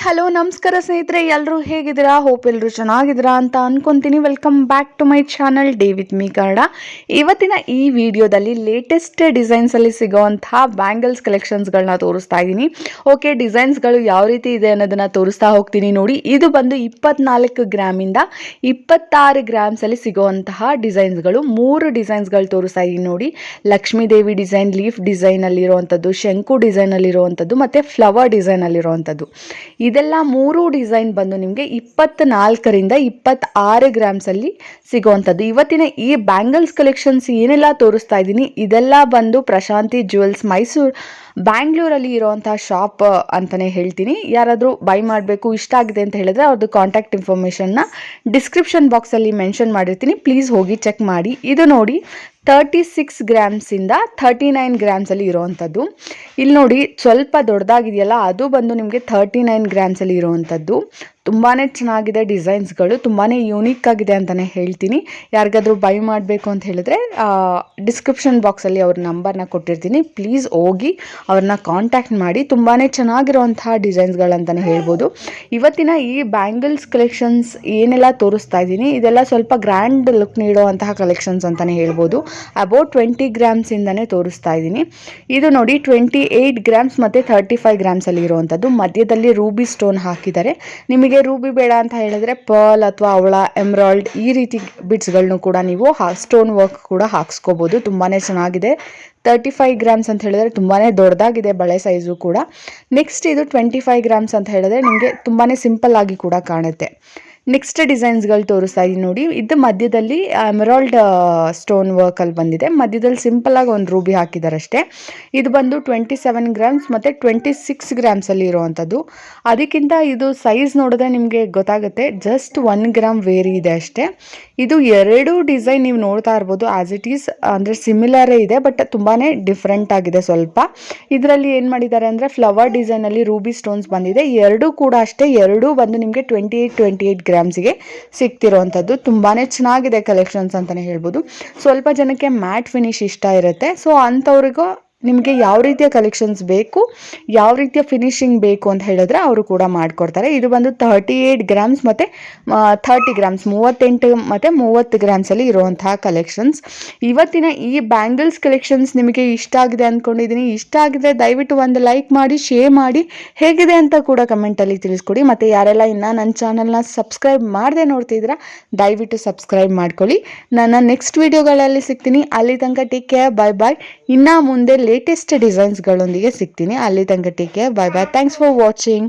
Hello ನಮಸ್ಕಾರ ಸ್ನೇಹಿತರೆ, ಎಲ್ಲರೂ ಹೇಗಿದ್ದೀರಾ? ಹೋಪ್ ಎಲ್ಲರೂ ಚೆನ್ನಾಗಿದ್ದೀರಾ ಅಂತ ಅನ್ಕೊಂತೀನಿ. Welcome back to my channel day with me Kannada. ಇವತ್ತಿನ ಈ ವಿಡಿಯೋದಲ್ಲಿ ಲೇಟೆಸ್ಟ್ ಡಿಸೈನ್ಸಲ್ಲಿ ಸಿಗೋವಂತಹ ಬ್ಯಾಂಗಲ್ಸ್ ಕಲೆಕ್ಷನ್ಸ್ಗಳನ್ನ ತೋರಿಸ್ತಾ ಇದ್ದೀನಿ. ಓಕೆ, ಡಿಸೈನ್ಸ್ಗಳು ಯಾವ ರೀತಿ ಇದೆ ಅನ್ನೋದನ್ನು ತೋರಿಸ್ತಾ ಹೋಗ್ತೀನಿ. ನೋಡಿ, ಇದು ಬಂದು 24 ಗ್ರಾಮಿಂದ 26 ಗ್ರಾಮ್ಸಲ್ಲಿ ಸಿಗೋವಂತಹ ಡಿಸೈನ್ಸ್ಗಳು. 3 ಡಿಸೈನ್ಸ್ಗಳು ತೋರಿಸ್ತಾ ಇದ್ದೀನಿ ನೋಡಿ. ಲಕ್ಷ್ಮೀ ದೇವಿ ಡಿಸೈನ್, ಲೀಫ್ ಡಿಸೈನಲ್ಲಿರುವಂಥದ್ದು, ಶಂಕು ಡಿಸೈನಲ್ಲಿರುವಂಥದ್ದು ಮತ್ತು ಫ್ಲವರ್ ಡಿಸೈನಲ್ಲಿರುವಂಥದ್ದು. ಇದೆಲ್ಲ 3 ಡಿಸೈನ್ ಬಂದು ನಿಮಗೆ 24ರಿಂದ 26 ಗ್ರಾಮ್ಸಲ್ಲಿ ಸಿಗೋವಂಥದ್ದು. ಇವತ್ತಿನ ಈ ಬ್ಯಾಂಗಲ್ಸ್ ಕಲೆಕ್ಷನ್ಸ್ ಏನೆಲ್ಲ ತೋರಿಸ್ತಾ ಇದ್ದೀನಿ ಇದೆಲ್ಲ ಬಂದು ಪ್ರಶಾಂತಿ ಜ್ಯುವೆಲ್ಸ್ ಮೈಸೂರು ಬ್ಯಾಂಗ್ಳೂರಲ್ಲಿ ಇರೋವಂಥ ಶಾಪ್ ಅಂತಲೇ ಹೇಳ್ತೀನಿ. ಯಾರಾದರೂ ಬೈ ಮಾಡಬೇಕು ಇಷ್ಟ ಆಗಿದೆ ಅಂತ ಹೇಳಿದ್ರೆ ಅವ್ರದ್ದು ಕಾಂಟ್ಯಾಕ್ಟ್ ಇನ್ಫಾರ್ಮೇಷನ್ನ ಡಿಸ್ಕ್ರಿಪ್ಷನ್ ಬಾಕ್ಸಲ್ಲಿ ಮೆನ್ಷನ್ ಮಾಡಿರ್ತೀನಿ, ಪ್ಲೀಸ್ ಹೋಗಿ ಚೆಕ್ ಮಾಡಿ. ಇದು ನೋಡಿ 36 ಗ್ರಾಮ್ಸಿಂದ 39 ಗ್ರಾಮ್ಸಲ್ಲಿ ಇರೋವಂಥದ್ದು. ಇಲ್ಲಿ ನೋಡಿ ಸ್ವಲ್ಪ ದೊಡ್ಡದಾಗಿದೆಯಲ್ಲ, ಅದು ಬಂದು ನಿಮಗೆ 39 ಗ್ರಾಮ್ಸಲ್ಲಿ ಇರೋವಂಥದ್ದು. ತುಂಬಾ ಚೆನ್ನಾಗಿದೆ ಡಿಸೈನ್ಸ್ಗಳು, ತುಂಬಾ ಯೂನಿಕ್ ಆಗಿದೆ ಅಂತಲೇ ಹೇಳ್ತೀನಿ. ಯಾರಿಗಾದರೂ ಬೈ ಮಾಡಬೇಕು ಅಂತ ಹೇಳಿದ್ರೆ ಡಿಸ್ಕ್ರಿಪ್ಷನ್ ಬಾಕ್ಸಲ್ಲಿ ಅವ್ರ ನಂಬರ್ನ ಕೊಟ್ಟಿರ್ತೀನಿ, ಪ್ಲೀಸ್ ಹೋಗಿ ಅವ್ರನ್ನ ಕಾಂಟ್ಯಾಕ್ಟ್ ಮಾಡಿ. ತುಂಬಾ ಚೆನ್ನಾಗಿರುವಂತಹ ಡಿಸೈನ್ಸ್ಗಳಂತಲೇ ಹೇಳ್ಬೋದು. ಇವತ್ತಿನ ಈ ಬ್ಯಾಂಗಲ್ಸ್ ಕಲೆಕ್ಷನ್ಸ್ ಏನೆಲ್ಲ ತೋರಿಸ್ತಾ ಇದ್ದೀನಿ ಇದೆಲ್ಲ ಸ್ವಲ್ಪ ಗ್ರ್ಯಾಂಡ್ ಲುಕ್ ನೀಡುವಂತಹ ಕಲೆಕ್ಷನ್ಸ್ ಅಂತಲೇ ಹೇಳ್ಬೋದು. ಅಬೌಟ್ 20 ಗ್ರಾಮ್ಸಿಂದನೇ ತೋರಿಸ್ತಾ ಇದ್ದೀನಿ. ಇದು ನೋಡಿ 28 ಗ್ರಾಮ್ಸ್ ಮತ್ತು 35 ಗ್ರಾಮ್ಸಲ್ಲಿ ಇರುವಂಥದ್ದು. ಮಧ್ಯದಲ್ಲಿ ರೂಬಿ ಸ್ಟೋನ್ ಹಾಕಿದ್ದಾರೆ. ನಿಮಗೆ ರೂಬಿ ಬೇಡ ಅಂತ ಹೇಳಿದ್ರೆ ಪರ್ಲ್ ಅಥವಾ ಅವಳ ಎಮ್ರಾಲ್ಡ್ ಈ ರೀತಿ ಬಿಟ್ಸ್ಗಳನ್ನು ಕೂಡ ನೀವು ಸ್ಟೋನ್ ವರ್ಕ್ ಕೂಡ ಹಾಕ್ಸ್ಕೋಬೋದು. ತುಂಬಾ ಚೆನ್ನಾಗಿದೆ. 35 ಗ್ರಾಮ್ಸ್ ಅಂತ ಹೇಳಿದ್ರೆ ತುಂಬಾ ದೊಡ್ಡದಾಗಿದೆ ಬಳೆ ಸೈಜು ಕೂಡ. ನೆಕ್ಸ್ಟ್ ಇದು 25 ಗ್ರಾಮ್ಸ್ ಅಂತ ಹೇಳಿದ್ರೆ ನಿಮಗೆ ತುಂಬಾ ಸಿಂಪಲ್ ಆಗಿ ಕೂಡ ಕಾಣುತ್ತೆ. ನೆಕ್ಸ್ಟ್ ಡಿಸೈನ್ಸ್ಗಳು ತೋರಿಸ್ತಾ ಇದ್ದೀನಿ ನೋಡಿ. ಇದು ಮಧ್ಯದಲ್ಲಿ ಎಮರಾಲ್ಡ್ ಸ್ಟೋನ್ ವರ್ಕಲ್ಲಿ ಬಂದಿದೆ. ಮಧ್ಯದಲ್ಲಿ ಸಿಂಪಲ್ಲಾಗಿ ಒಂದು ರೂಬಿ ಹಾಕಿದ್ದಾರೆ ಅಷ್ಟೇ. ಇದು ಬಂದು 27 ಗ್ರಾಮ್ಸ್ ಮತ್ತು 26 ಗ್ರಾಮ್ಸಲ್ಲಿ ಇರುವಂಥದ್ದು. ಅದಕ್ಕಿಂತ ಇದು ಸೈಜ್ ನೋಡಿದ್ರೆ ನಿಮಗೆ ಗೊತ್ತಾಗುತ್ತೆ, ಜಸ್ಟ್ 1 ಗ್ರಾಮ್ ವೇರಿ ಇದೆ ಅಷ್ಟೇ. ಇದು 2 ಡಿಸೈನ್ ನೀವು ನೋಡ್ತಾ ಇರ್ಬೋದು, ಆ್ಯಸ್ ಇಟ್ ಈಸ್ ಅಂದರೆ ಸಿಮಿಲರೇ ಇದೆ, ಬಟ್ ತುಂಬಾ ಡಿಫ್ರೆಂಟ್ ಆಗಿದೆ ಸ್ವಲ್ಪ. ಇದರಲ್ಲಿ ಏನು ಮಾಡಿದ್ದಾರೆ ಅಂದರೆ ಫ್ಲವರ್ ಡಿಸೈನಲ್ಲಿ ರೂಬಿ ಸ್ಟೋನ್ಸ್ ಬಂದಿದೆ. ಎರಡೂ ಕೂಡ ಅಷ್ಟೇ, ಎರಡೂ ಬಂದು ನಿಮಗೆ 28 ಗ್ರಾಮ್ಸಿಗೆ ಸಿಗ್ತಿರೋವಂಥದ್ದು. ತುಂಬಾ ಚೆನ್ನಾಗಿದೆ ಕಲೆಕ್ಷನ್ಸ್ ಅಂತಲೇ ಹೇಳ್ಬೋದು. ಸ್ವಲ್ಪ ಜನಕ್ಕೆ ಮ್ಯಾಟ್ ಫಿನಿಶ್ ಇಷ್ಟ ಇರುತ್ತೆ, ಸೊ ಅಂಥವ್ರಿಗೂ ನಿಮಗೆ ಯಾವ ರೀತಿಯ ಕಲೆಕ್ಷನ್ಸ್ ಬೇಕು, ಯಾವ ರೀತಿಯ ಫಿನಿಶಿಂಗ್ ಬೇಕು ಅಂತ ಹೇಳಿದ್ರೆ ಅವರು ಕೂಡ ಮಾಡಿಕೊಡ್ತಾರೆ. ಇದು ಬಂದು 38 ಗ್ರಾಮ್ಸ್ ಮತ್ತು 30 ಗ್ರಾಮ್ಸ್ 38 ಮತ್ತು 30 ಗ್ರಾಮ್ಸಲ್ಲಿ ಇರುವಂತಹ ಕಲೆಕ್ಷನ್ಸ್. ಇವತ್ತಿನ ಈ ಬ್ಯಾಂಗಲ್ಸ್ ಕಲೆಕ್ಷನ್ಸ್ ನಿಮಗೆ ಇಷ್ಟ ಆಗಿದೆ ಅಂದ್ಕೊಂಡಿದ್ದೀನಿ. ಇಷ್ಟ ಆಗಿದ್ರೆ ದಯವಿಟ್ಟು ಒಂದು ಲೈಕ್ ಮಾಡಿ, ಶೇರ್ ಮಾಡಿ, ಹೇಗಿದೆ ಅಂತ ಕೂಡ ಕಮೆಂಟಲ್ಲಿ ತಿಳಿಸ್ಕೊಡಿ. ಮತ್ತು ಯಾರೆಲ್ಲ ಇನ್ನೂ ನನ್ನ ಚಾನಲ್ನ ಸಬ್ಸ್ಕ್ರೈಬ್ ಮಾಡದೆ ನೋಡ್ತಿದ್ದೀರಾ ದಯವಿಟ್ಟು ಸಬ್ಸ್ಕ್ರೈಬ್ ಮಾಡ್ಕೊಳ್ಳಿ. ನಾನು ನೆಕ್ಸ್ಟ್ ವಿಡಿಯೋಗಳಲ್ಲಿ ಸಿಗ್ತೀನಿ. ಅಲ್ಲಿ ತನಕ ಟೇಕ್ ಕೇರ್, ಬೈ ಬಾಯ್. ಇನ್ನು ಮುಂದೆ ಲೇಟೆಸ್ಟ್ ಡಿಸೈನ್ಸ್ಗಳೊಂದಿಗೆ ಸಿಗ್ತೀನಿ. ಅಲ್ಲಿ ತನಕ take care, bye bye. Thanks for watching.